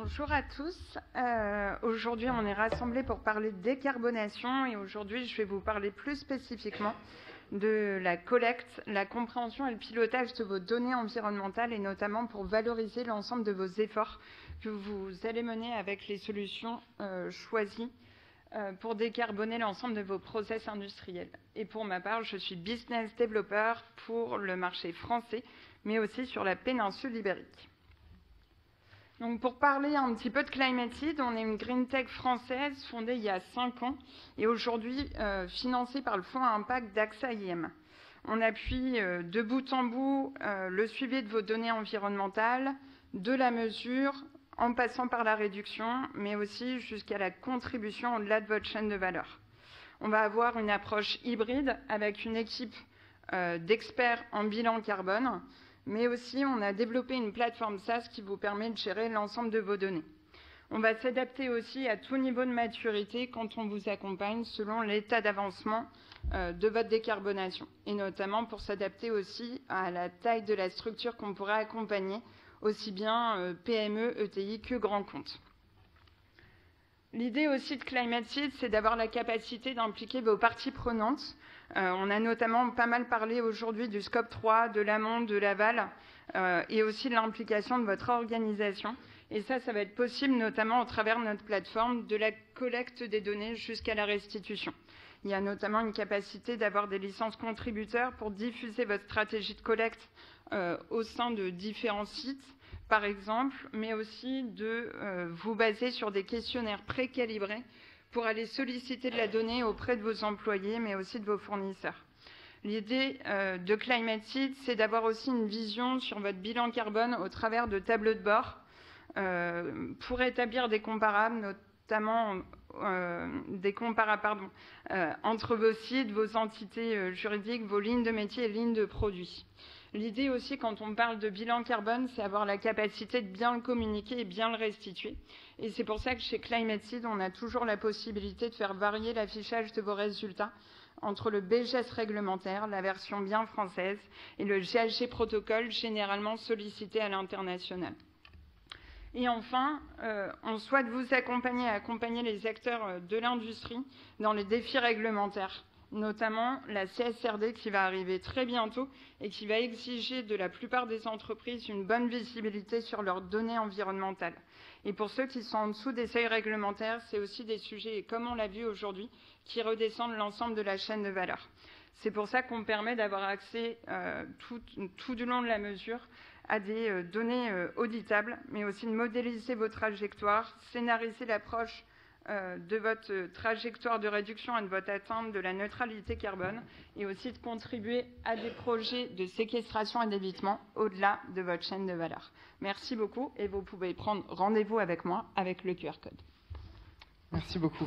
Bonjour à tous. Aujourd'hui, on est rassemblés pour parler de décarbonation et aujourd'hui, je vais vous parler plus spécifiquement de la collecte, la compréhension et le pilotage de vos données environnementales et notamment pour valoriser l'ensemble de vos efforts que vous allez mener avec les solutions choisies pour décarboner l'ensemble de vos process industriels. Et pour ma part, je suis business developer pour le marché français, mais aussi sur la péninsule ibérique. Donc pour parler un petit peu de Climate Seed, on est une green tech française fondée il y a 5 ans et aujourd'hui financée par le fonds à impact d'AXA IM. On appuie de bout en bout le suivi de vos données environnementales, de la mesure, en passant par la réduction, mais aussi jusqu'à la contribution au-delà de votre chaîne de valeur. On va avoir une approche hybride avec une équipe d'experts en bilan carbone, mais aussi on a développé une plateforme SaaS qui vous permet de gérer l'ensemble de vos données. On va s'adapter aussi à tout niveau de maturité quand on vous accompagne selon l'état d'avancement de votre décarbonation, et notamment pour s'adapter aussi à la taille de la structure qu'on pourrait accompagner, aussi bien PME, ETI que grands comptes. L'idée aussi de Climate Seed, c'est d'avoir la capacité d'impliquer vos parties prenantes. On a notamment pas mal parlé aujourd'hui du scope 3, de l'amont, de l'aval, et aussi de l'implication de votre organisation. Et ça va être possible notamment au travers de notre plateforme, de la collecte des données jusqu'à la restitution. Il y a notamment une capacité d'avoir des licences contributeurs pour diffuser votre stratégie de collecte au sein de différents sites, par exemple, mais aussi de vous baser sur des questionnaires précalibrés pour aller solliciter de la donnée auprès de vos employés, mais aussi de vos fournisseurs. L'idée de Climate Seed, c'est d'avoir aussi une vision sur votre bilan carbone au travers de tableaux de bord pour établir des comparables, notamment entre vos sites, vos entités juridiques, vos lignes de métier et lignes de produits. L'idée aussi, quand on parle de bilan carbone, c'est avoir la capacité de bien le communiquer et bien le restituer. Et c'est pour ça que chez Climate Seed, on a toujours la possibilité de faire varier l'affichage de vos résultats entre le BGS réglementaire, la version bien française, et le GHG protocole, généralement sollicité à l'international. Et enfin, on souhaite vous accompagner les acteurs de l'industrie dans les défis réglementaires, notamment la CSRD qui va arriver très bientôt et qui va exiger de la plupart des entreprises une bonne visibilité sur leurs données environnementales. Et pour ceux qui sont en dessous des seuils réglementaires, c'est aussi des sujets, comme on l'a vu aujourd'hui, qui redescendent l'ensemble de la chaîne de valeur. C'est pour ça qu'on permet d'avoir accès tout du long de la mesure à des données auditables, mais aussi de modéliser vos trajectoires, scénariser l'approche de votre trajectoire de réduction et de votre atteinte de la neutralité carbone, et aussi de contribuer à des projets de séquestration et d'évitement au-delà de votre chaîne de valeur. Merci beaucoup et vous pouvez prendre rendez-vous avec moi avec le QR code. Merci beaucoup.